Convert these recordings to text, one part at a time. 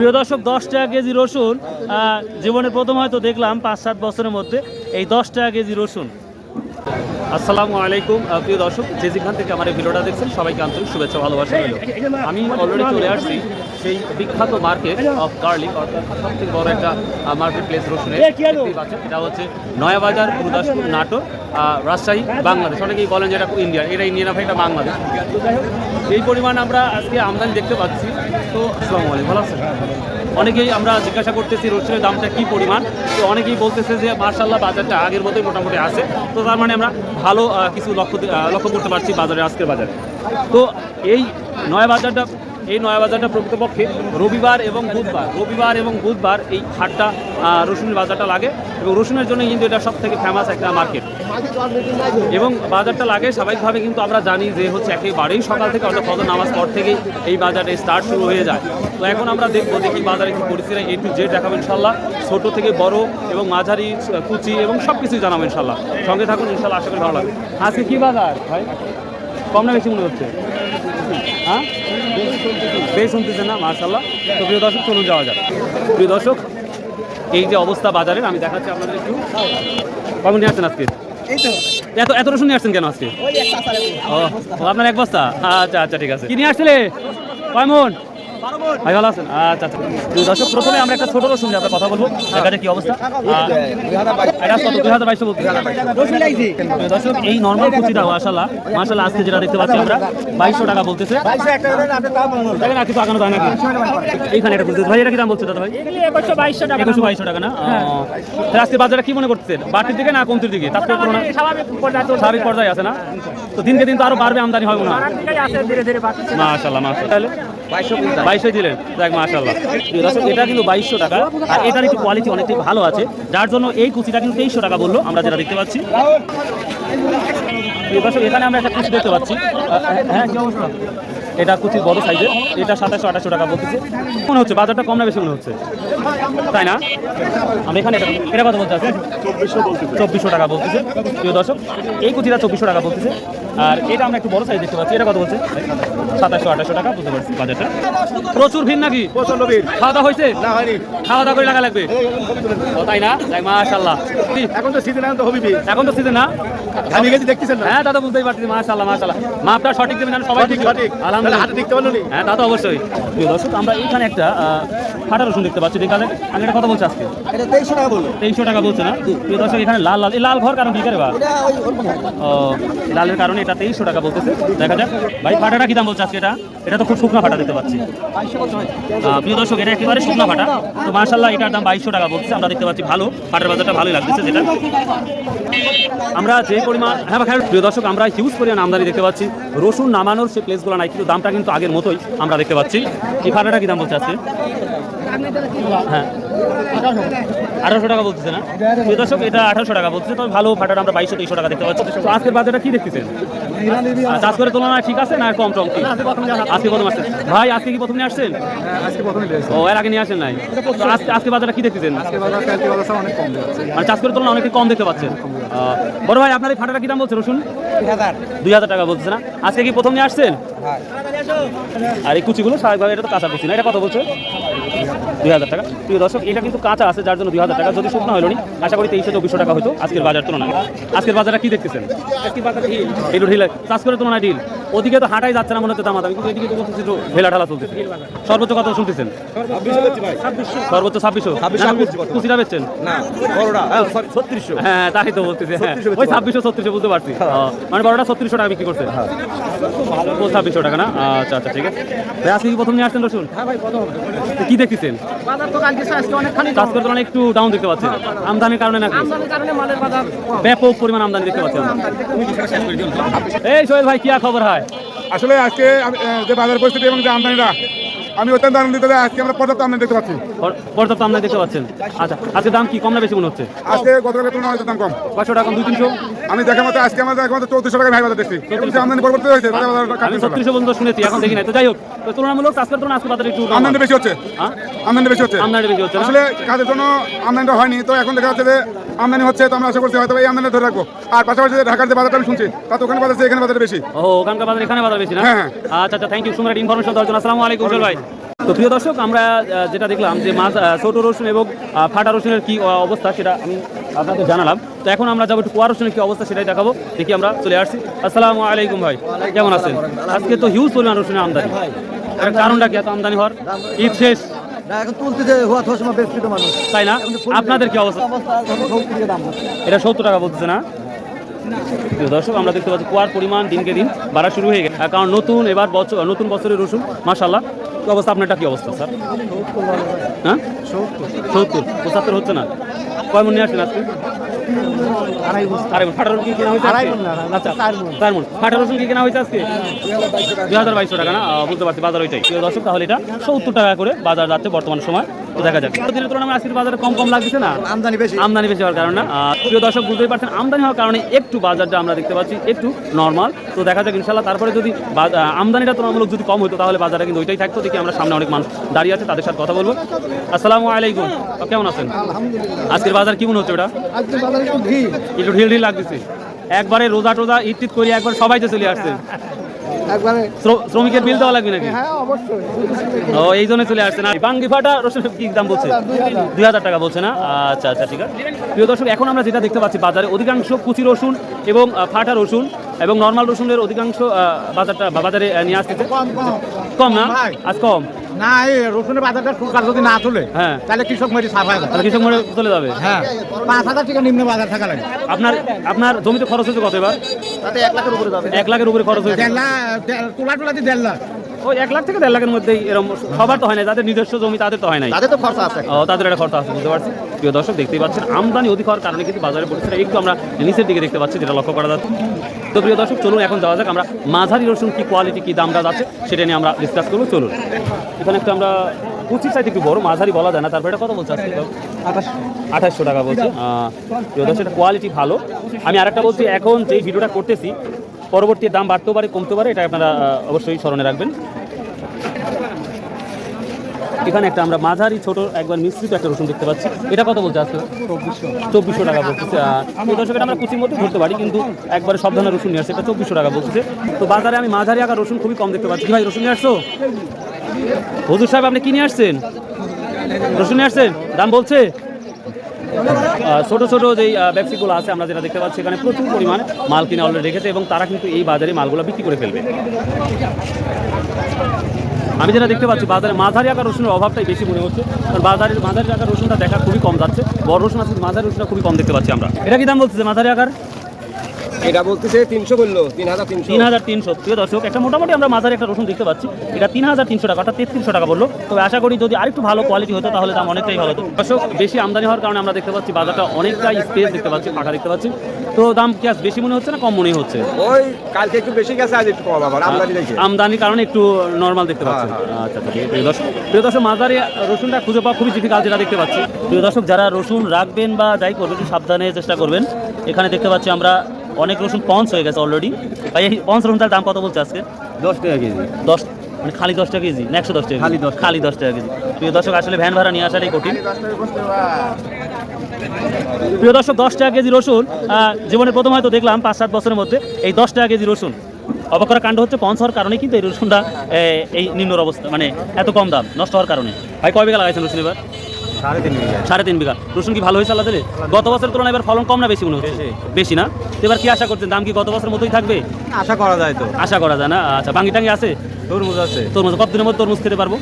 প্রিয় দর্শক, 10 টাকা কেজি রসুন জীবনের প্রথম হয়তো দেখলাম 5-7 বছরের মধ্যে এই 10 টাকা কেজি রসুন। আসসালামু আলাইকুম প্রিয় দর্শক, যে যেখান থেকে আমার এই ভিডিওটা দেখছেন সবাইকে আন্তরিক শুভেচ্ছা ভালোবাসা রইল। আমি অলরেডি চলে আসছি সেই বিখ্যাত মার্কেট অফ গার্লিক, অর্থাৎ সবথেকে বড় একটা মার্কেট প্লেস রসুনের। এটা হচ্ছে নয়াবাজার, গুরুদাসপুর, নাটোর, রাজশাহী, বাংলাদেশ। অনেকেই বলেন যে এটা ইন্ডিয়া, এটা ইন্ডিয়ান না, এটা বাংলাদেশ। তো যাই হোক, এই পরিমাণ আমরা আজকে আমদানি দেখতে পাচ্ছি। তো আসসালামু আলাইকুম, ভালো আছেন? অনেকেই আমরা জিজ্ঞাসা করতেছি রসুনের দামটা কী পরিমাণ। তো অনেকেই বলতেছে যে মার্শাল্লাহ বাজারটা আগের মতোই মোটামুটি আছে। তো তার মানে আমরা ভালো কিছু লক্ষ্য করতে পারছি বাজারে, আজকের বাজারে। তো এই নয়াবাজারটা প্রকৃতপক্ষে রবিবার এবং বুধবার এই হাটটা রসুনের বাজারটা লাগে, এবং রসুনের জন্য কিন্তু এটা সব থেকে ফেমাস একটা মার্কেট এবং বাজারটা লাগে। স্বাভাবিকভাবে কিন্তু আমরা জানি যে হচ্ছে একেবারেই সকাল থেকে, অর্থাৎ ফজর নামাজ পর থেকেই এই বাজারে স্টার্ট শুরু হয়ে যায়। তো এখন আমরা দেখি বাজারে কি পরিস্থিতি, A to Z দেখাবো ইনশাল্লাহ, ছোট থেকে বড় এবং মাঝারি, কুচি এবং সব কিছুই জানাবো ইনশাল্লাহ। সঙ্গে থাকুন ইনশাল্লাহ, আশা করি ভালো লাগবে। আজকে কি বাজার ভাই, কম না বেশি মনে হচ্ছে? হ্যাঁ, বেশ শুনতেছেন না? মাশাআল্লাহ। তো প্রিয় দর্শক, চলুন যাওয়া যাক। প্রিয় দর্শক, এই যে অবস্থা বাজারের আমি দেখাচ্ছি আপনাদের একটু। কখন নিয়ে আসছেন আজকে? এত রসুন নিয়ে আসছেন কেন আজকে? ও, আপনার এক বস্তা? আচ্ছা আচ্ছা, ঠিক আছে। কি নিয়ে আসছিলে? কয় মন? ভাই ভালো আছেন? আচ্ছা আচ্ছা। দর্শক, প্রথমে আমরা একটা ছোট রসুন নিয়ে কথা বলবো, এখানে কি অবস্থা। এটা কত? 2200 বলতে। দর্শক, এই নর্মাল কুচিটা মাশাআল্লাহ আজকে যেটা দেখতে পাচ্ছি আমরা 2200 টাকা বলতেছে। কিছু আগানো যায় নাকি? এইখানে এটা বলতেছে ভাই, এটা কি দাম বলছে দাদা ভাই? 2122 টাকা না? আজকে বাজারে কি মনে করতেছেন, বাড়তির দিকে না কমতির দিকে? স্বাভাবিক পর্যায়ে আছে না? তো দিনকে দিন তো আরো বাড়বে, আমদানি হবে না? মাশাআল্লাহ মাশাআল্লাহ। 2200 দিলেন, দেখ মাশাআল্লাহ। দর্শক, এটা কিন্তু 2200 টাকা, আর এটার একটু কোয়ালিটি অনেকটাই ভালো আছে, যার জন্য এই কুচিটা কিন্তু 2300 টাকা বললো, আমরা যেটা দেখতে পাচ্ছি। দর্শক, এখানে আমরা একটা কুচি দেখতে পাচ্ছি। হ্যাঁ, কি অবস্থা? এটা কুচি বড় সাইজের, এটা 2700-2800 টাকা বলতেছে। মনে হচ্ছে বাজারটা কম না বেশি মনে হচ্ছে, তাই না? আমরা এখানে এটা কত বলতে আছে? 2400 টাকা বলতেছে। প্রিয় দর্শক, এই কুচিটা 2400 টাকা বলতেছে, আর এটা আমরা একটু বড় সাইজ দেখতে পাচ্ছি, এটা কত বলছে? 2700-2800 টাকা বুঝতে পারছি। বাজারটা প্রচুর ভিড় নাকি? প্রচন্ড ভিড়। খাওয়া দাওয়া হয়েছে? না, হয়নি। খাওয়া দাওয়া করে টাকা লাগবে, তাই না? মাশাআল্লাহ। এখন তো সিজন, এখন তো সিজন না? আমি গেছি, দেখতেছেন না? হ্যাঁ, তা তো বুঝতেই পারছি। মাশাআল্লাহ মাশাআল্লাহ। মাপটা সঠিক দেবেন, সবাই ঠিক। আলহামদুলিল্লাহ, হাতে দেখতে পারলো নি? হ্যাঁ, তা তো অবশ্যই। প্রিয় দর্শক, আমরা এইখানে একটা ফাটা রসুন দেখতে পাচ্ছি। দেখা যাক, আমি এটা কথা বলছি আজকে 2300 টাকা বললো। 2300 টাকা বলছে না? প্রিয় দর্শক, এখানে লাল ঘর কারণ কি করে বা? ও, লালের কারণে এটা 2300 টাকা বলতেছে। দেখা যাক ভাই, ফাটাটা কি দাম বলছে আজকে? এটা তো খুব শুকনা ফাটা দেখতে পাচ্ছি। প্রিয় দর্শক, এটা একেবারে শুকনা ফাটা। তো মাশাআল্লাহ, এটার দাম 2200 টাকা বলছে, আমরা দেখতে পাচ্ছি। ভালো ফাটার বাজারটা ভালোই লাগতেছে। যেটা আমরা যে পরিমাণ, হ্যাঁ প্রিয় দর্শক, আমরা হিউজ পরিমাণ আমদানি দেখতে পাচ্ছি। রসুন নামানোর সে প্লেসগুলো নাই, কিন্তু দামটা কিন্তু আগের মতোই আমরা দেখতে পাচ্ছি। এই ফাটাটা কি দাম বলছে আজকে? হ্যাঁ, 1800 টাকা বলতেছে না? প্রিয় দর্শক, এটা 1800 টাকা বলছে। তবে ভালো ফাটাটা আমরা 2200-2300 টাকা দেখতে পাচ্ছি। তো আজকের বাজারটা কি দেখতেছেন? চাষ করে তুলনায় ঠিক আছে না কম টম? আজকে প্রথম আসছেন ভাই? আজকে কি প্রথম নিয়ে আসছেন? ও, এর আগে নিয়ে আসেন নাই? আজকে বাজারটা কি দেখতেছেন? মানে চাষ করে তুলনায় অনেক কম দেখতে পাচ্ছেন। বড় ভাই, আপনার এই ফাটাটা কি দাম বলছে রসুন? 2000 টাকা বলছে না? আজকে কি প্রথম নিয়ে আসছেন? আর এই কুচিগুলো স্বাভাবিকভাবে এটা তো কাঁচা কুচি না, এটা কত বলছে? 2000 টাকা। প্রিয় দর্শক, এটা কিন্তু কাঁচা আছে, যার জন্য 2000 টাকা। যদি শুকনো হলো নি, আশা করি 2300-2400 টাকা হতো আজকের বাজার তুলনায়। আজকের বাজারটা কি দেখতেছেন? একটু ঢিল, চাষ করে তুলনায় ঢিল। ওদিকে তো হাঁটাই যাচ্ছে না মনে হচ্ছে দামাদামি, কিন্তু এদিকে তো বলতেছি একটু ঢেলা ঢালা চলতেছে। সর্বোচ্চ কত শুনতেছেন? সর্বোচ্চ 2600। কুচিটা বেচছেন? হ্যাঁ, তাই তো বলতেছে। হ্যাঁ, ওই 2600-3600 বুঝতে পারছি। মানে বড়টা 3600 টাকা বিক্রি করছে। 2600 টাকা না? আচ্ছা আচ্ছা, ঠিক আছে। ভাই, আজকে কি প্রথম নিয়ে আসছেন রসুন? কি দেখতেছেন? চাষ করে তুলনায় একটু ডাউন দেখতে পাচ্ছেন, আমদানির কারণে নাকি? ব্যাপক পরিমাণ আমদানি দেখতে পাচ্ছেন। এই সোহেল ভাই, কি খবর হয়? আসলে আজকে যে বাজার পরিস্থিতি এবং যে আমদানিটা, আমি অত্যন্ত আনন্দিত যে আজকে আমরা পর্যাপ্ত আমদানি দেখতে পাচ্ছি। পর্যাপ্ত আমদানি দেখতে পাচ্ছেন? আচ্ছা, আজকে দাম কি কম না বেশি মনে হচ্ছে? আজকে গতকালের তুলনায় দাম কম। 500 টাকা, 200-300। আমি দেখা মতো আজকে আমাদের 3400 টাকা ভাই বাজার দেখছি। আমদানি পরিবর্তন হয়েছে, 3600 পর্যন্ত শুনেছি, এখন দেখি নাই। তো যাই হোক, তো তুলনামূলক চাষ করে আজকে বাজারে একটু আমদানি বেশি হচ্ছে। আমদানি বেশি হচ্ছে। আসলে কাজের জন্য আমদানিটা হয়নি, তো এখন দেখা যাচ্ছে যে আমদানি হচ্ছে। তো আমরা আশা করছি হয়তো এই আমদানি ধরে রাখবো। আর পাশাপাশি ঢাকার যে বাজারটা আমি শুনছি, তাতে ওখানে বাজার এখানে বাজার বেশি। ও, ওখানকার বাজার এখানে বাজার বেশি না? আচ্ছা আচ্ছা, থ্যাংক ইউ সুন্দর ইনফরমেশন দেওয়ার জন্য। আসসালামু আলাইকুম ভাই। তো প্রিয় দর্শক, আমরা যেটা দেখলাম যে ছোট রসুন এবং ফাটা রসুনের কি অবস্থা সেটা আমি আপনাকে জানালাম। তো এখন আমরা যাবো একটু কোয়া রসুনের কি অবস্থা সেটাই দেখাবো। দেখি আমরা চলে আসছি। আসসালামু আলাইকুম ভাই, কেমন আছেন? আজকে তো হিউজ পরিমাণ রসুনের আমদানি, এর কারণটা কি এত আমদানি হওয়ার? ঈদ শেষ, এখন তুলতে হওয়া সময় বেশ মানুষ, তাই না? আপনাদের কি অবস্থা? এটা 70 টাকা বলতেছে না? প্রিয় দর্শক, আমরা দেখতে পাচ্ছি কুয়ার পরিমাণ দিনকে দিন বাড়া শুরু হয়ে গেছে, কারণ নতুন বছরের রসুন। মাশাআল্লাহ, কি অবস্থা আপনারটা? কি অবস্থা স্যার? হ্যাঁ, 70 75 হচ্ছে না? কয় মন নিয়ে আসছেন আজকে? আড়াই মন। ফাটা রসুন কি কেনা হয়েছে? আচ্ছা, 4 মন। ফাটা রসুন কি কেনা হয়েছে আজকে? 2200 টাকা না? বুঝতে পারছি, বাজার ওইটাই। প্রিয় দর্শক, তাহলে এটা 70 টাকা করে বাজার যাচ্ছে বর্তমান সময়। তো দেখা যাক দিনের তুলনায় আজকের বাজারে কম লাগছে না? আমদানি বেশি হওয়ার কারণে না? প্রিয় দর্শক, বুঝতেই পারছেন আমদানি হওয়ার কারণে একটু বাজারটা আমরা দেখতে পাচ্ছি একটু নর্মাল। তো দেখা যাক ইনশাল্লাহ, তারপরে যদি আমদানিটা তুলনামূলক যদি কম হতো তাহলে বাজারে কিন্তু ওইটাই থাকতো। দেখি আমরা সামনে অনেক মানুষ দাঁড়িয়ে আছে, তাদের সাথে কথা বলবো। আসসালামু আলাইকুম, কেমন আছেন? আজকের বাজার কি মনে হচ্ছে? ওটা একটু ঢিল লাগতেছে। একবারে রোজা টোজা ঈদ করি একবার সবাই তো চলে আসছে। শ্রমিকের বিল দেওয়া লাগবে নাকি? ও, এই জন্য চলে আসছে না? বাঙ্গি ফাটা রসুন কি দাম বলছে? 2000 টাকা বলছে না? আচ্ছা আচ্ছা, ঠিক আছে। প্রিয় দর্শক, এখন আমরা যেটা দেখতে পাচ্ছি বাজারে অধিকাংশ কুচি রসুন এবং ফাটা রসুন এবং নর্মাল রসুনের অধিকাংশ বাজারে নিয়ে আসতেছে। কম না? আজ কম না, এই রসুনের বাজারটা সরকার যদি না তোলে, হ্যাঁ, তাহলে কৃষক মরে সাফাই, তাহলে কৃষক মরে চলে যাবে। হ্যাঁ, 5000 টাকা নিম্ন বাজার থাকা লাগে। আপনার জমিতে খরচ হচ্ছে কত এবার? তাতে 1 লাখের উপরে যাবে। 1 লাখের উপরে খরচ হয়েছে। তোলাতে 1.5 লাখ। ওই 1 লাখ থেকে 1.5 লাখের মধ্যেই এরকম। সবার তো হয় না, যাদের নিজস্ব জমি তাদের তো হয় নাই, তাদের তো খরচা আছে। ও, তাদের একটা খরচা আছে, বুঝতে পারছি। প্রিয় দর্শক, দেখতেই পাচ্ছেন আমদানি অধিক হওয়ার কারণে কিন্তু বাজারে পরিস্থিতি একটু আমরা নিচের দিকে দেখতে পাচ্ছি, যেটা লক্ষ্য করা যাচ্ছে। তো প্রিয় দর্শক, চলুন এখন যাওয়া যাক আমরা মাঝারি রসুন কি কোয়ালিটি কি দামটা যাচ্ছে সেটা নিয়ে আমরা ডিসকাস করবো। চলুন, এখানে একটা আমরা কুচির চাইতে একটু বড়, মাঝারি বলা যায় না। তারপরে এটা কত বলছে আজকে? 2800 টাকা বলছে। প্রিয় দর্শক, এটা কোয়ালিটি ভালো। আমি আরেকটা বলছি, এখন যেই ভিডিওটা করতেছি পরবর্তী দাম বাড়তেও পারে কমতে পারে, এটা আপনারা অবশ্যই স্মরণে রাখবেন। এখানে একটা আমরা মাঝারি ছোট একবার মিশ্রিত একটা রসুন দেখতে পাচ্ছি। এটা কত বলছে আজকে? 2400 টাকা বলছে। এই দর্শক, এটা আমরা কুচির মধ্যে ধরতে পারি, কিন্তু একবারে সব ধরনের রসুন নিয়ে আসছে। এটা 2400 টাকা বলছে। তো বাজারে আমি মাঝারি আকার রসুন খুবই কম দেখতে পাচ্ছি। ভাই, রসুন নিয়ে আসছো? হুজুর সাহেব, আপনি কি নিয়ে আসছেন? রসুন নিয়ে আসছেন? দাম বলছে? ছোট ছোট যেই ব্যবসায়ীগুলো আছে আমরা যেটা দেখতে পাচ্ছি, এখানে প্রচুর পরিমাণে মাল কিনে অলরেডি রেখেছে এবং তারা কিন্তু এই বাজারে মালগুলো বিক্রি করে ফেলবে। আমি যেটা দেখতে পাচ্ছি বাজারে মাঝারি আকার রসুনের অভাবটাই বেশি মনে হচ্ছে, কারণ মাঝারি আকার রসুনটা দেখা খুবই কম যাচ্ছে। বড় রসুন আছে, মাঝারি রসুনটা খুবই কম দেখতে পাচ্ছি আমরা। এটা কি দাম বলতেছে মাঝারি আকার? এটা বলতেছে 300 বললো, 3300। প্রিয় দর্শক, একটা মোটামুটি আমরা মাঝারি একটা রসুন দেখতে পাচ্ছি, এটা 3300 টাকা, অর্থাৎ 3300 টাকা বললো। তবে আশা করি যদি আরেকটু ভালো কোয়ালিটি হতো তাহলে দাম অনেকটাই ভালো হতো। দর্শক, বেশি আমদানি হওয়ার কারণে আমরা দেখতে পাচ্ছি বাজারটা অনেকটাই স্পেস দেখতে পাচ্ছি, ফাঁকা দেখতে পাচ্ছি। তো দাম কি আজ বেশি মনে হচ্ছে না কম মনে হচ্ছে? ওই কালকে একটু বেশি গেছে, আজ একটু কম। আবার আমদানির কারণে একটু নর্মাল দেখতে পাচ্ছি। আচ্ছা, প্রিয় দর্শক, মাঝারি রসুনটা খুঁজে পাওয়া খুবই ডিফিকাল্ট যেটা দেখতে পাচ্ছি। প্রিয় দর্শক, যারা রসুন রাখবেন বা যাই করবেন একটু সাবধানে চেষ্টা করবেন। এখানে দেখতে পাচ্ছি আমরা অনেক রসুন পঞ্চ হয়ে গেছে অলরেডি। ভাই, এই পঞ্চ রসুনটার দাম কত বলছে আজকে? 10 টাকা কেজি। 10 মানে খালি 10 টাকা কেজি না 110 টাকা? খালি 10 টাকা কেজি। প্রিয় দর্শক, আসলে ভ্যান ভাড়া নিয়ে আসাটাই কঠিন। প্রিয় দর্শক, 10 টাকা কেজি রসুন জীবনে প্রথম হয়তো দেখলাম 5-7 বছরের মধ্যে। এই 10 টাকা কেজি রসুন অবাক করা কাণ্ড হচ্ছে, পঞ্চ হওয়ার কারণে কিন্তু এই রসুনটা এই নিম্নর অবস্থা, মানে এত কম দাম নষ্ট হওয়ার কারণে। ভাই, কয় বিঘা লাগাইছেন রসুন এবার? 3.5 বিঘা। রসুন কি ভালো হয়েছে আল্লাহ দিলে? গত বছরের তুলনায় এবার ফলন কম না বেশি মনে হচ্ছে? বেশি না? এবার কি আশা করছেন? দাম কি গত বছরের মতোই থাকবে? আশা করা যায় তো। আশা করা যায় না? আচ্ছা, বাঙ্গি টাঙ্গি আছে? তরমুজ আছে। তরমুজ কতদিনের মধ্যে তরমুজ খেতে পারবো?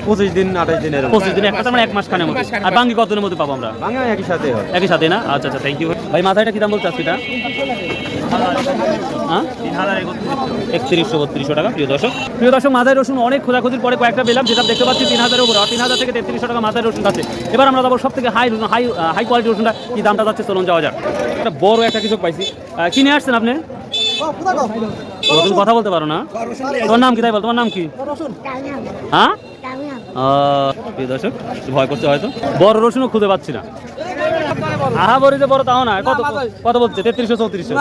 25 দিন 28 দিনের। 25 দিন, একটা মানে 1 মাস খানের মধ্যে। আর বাঙ্গি কতদিনের মধ্যে পাবো আমরা? বাঙ্গা একই সাথে হয়। একই সাথে না? আচ্ছা আচ্ছা, থ্যাংক ইউ ভাই। মাথাটা কি দাম বলছে আজকে? এটা 3100-3200 টাকা। প্রিয় দর্শক, মাঝারি রসুন অনেক খোঁজাখুঁজির পরে কয়েকটা পেলাম, যেটা দেখতে পাচ্ছি 3000-এর উপরে। 3000 থেকে 3300 টাকা মাঝারি রসুন আছে। এবার আমরা যাবো সব থেকে হাই কোয়ালিটি রসুনটা কি দামটা যাচ্ছে, চলুন যাওয়া যাক। একটা বড় একটা কিছু পাইছি। কিনে আসছেন আপনি? তুমি কথা বলতে পারো না? তোমার নাম কি? তাই বল, তোমার নাম কি? হ্যাঁ, প্রিয় দর্শক, ভয় করছে হয়তো। বড় রসুনও খুঁজে পাচ্ছি না। আহা, বড় যে বড় তাও না। কত বলছে? 3300-3400?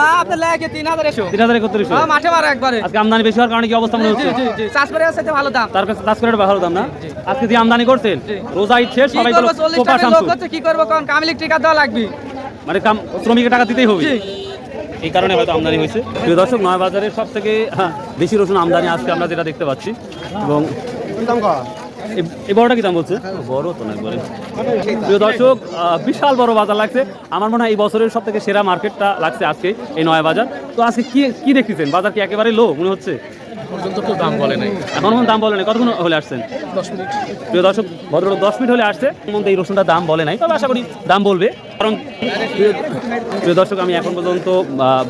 3000-3100 মাঠে মারা একবারে। আজকে আমদানি বেশি হওয়ার কারণে কি অবস্থা মনে হচ্ছে? চাষবাসের সাথে ভালো দাম। তার কাছে চাষ করে ভালো দাম না? আজকে যে আমদানি করছেন, রোজা ঈদ শেষ, সবাই তো পোকা শামসু। কি করবো কোন কামিলিক টিকা দেওয়া লাগবে, মানে শ্রমিকের টাকা দিতেই হবে, এই কারণে হয়তো আমদানি হয়েছে। প্রিয় দর্শক, নয় বাজারের সব থেকে বেশি রসুন আমদানি আজকে আমরা যেটা দেখতে পাচ্ছি। এবং এই বড়টা কি দাম বলছে? বড় তো না বলে। প্রিয় দর্শক, বিশাল বড় বাজার লাগছে। আমার মনে হয় এই বছরের সব থেকে সেরা মার্কেটটা লাগছে আজকে এই নয়া বাজার। তো আজকে কি দেখতেছেন? বাজার কি একেবারে লো মনে হচ্ছে? পর্যন্ত তো দাম বলে নাই। এখন দাম বলে নাই। কতক্ষণ হলে আসছেন? 10 মিনিট। প্রিয় দর্শক, ভদ্রলোক 10 মিনিট হলে আসছে। এই রসুনটা দাম বলে নাই, তবে আশা করি দাম বলবে। কারণ প্রিয় দর্শক, আমি এখন পর্যন্ত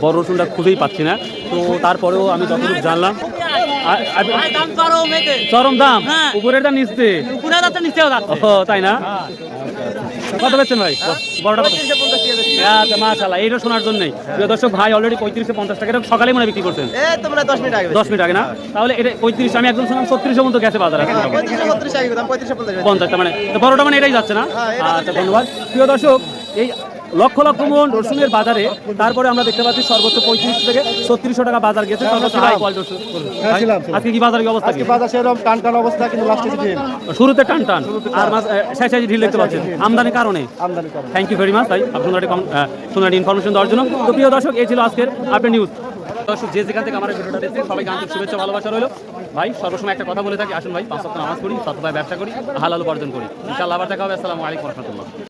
বড় রসুনটা খুঁজেই পাচ্ছি না। তো তারপরেও আমি যতটুকু জানলাম চরম দাম, উপরের দাম নিচতে, ও তাই না? কত বেচছেন ভাই বড়টা? আচ্ছা মাশাআল্লাহ, এইটা শোনার জন্যই প্রিয় দর্শক, ভাই অলরেডি 35-50 টাকা সকালে মনে বিক্রি করছেন। 10 মিনিট আগে না? তাহলে এটা 35, আমি একদম শুনলাম 36 পর্যন্ত গেছে বাজারে। 50 মানে বড়টা মানে এটাই যাচ্ছে না? আচ্ছা ধন্যবাদ। প্রিয় দর্শক, এই লক্ষ লক্ষ মন রসুনের বাজারে তারপরে আমরা দেখতে পাচ্ছি সর্বোচ্চ 35 থেকে 3600 টাকা বাজার গেছে। আজকে কি বাজার কি অবস্থা? টান অবস্থা, কিন্তু শুরুতে টান আর শেষে ঢিল দেখতে পাচ্ছেন আমদানির কারণে। থ্যাংক ইউ ভেরি মাচ ভাই, আপনার সুন্দর ইনফরমেশন দেওয়ার জন্য। তো প্রিয় দর্শক, এই ছিল আজকের আপডেট নিউজ। দর্শক, যে যেখান থেকে আমার ভিডিওটা দেখছেন সবাইকে আন্তরিক শুভেচ্ছা ভালোবাসা রইল। ভাই সর্বসময় একটা কথা বলে থাকি, আসুন ভাই 5 ওয়াক্ত নামাজ পড়ি, সততায় ব্যবসা করি, হালাল উপার্জন করি। ইনশাআল্লাহ আবার দেখা হবে। আসসালামু আলাইকুম ওয়া রাহমাতুল্লাহ।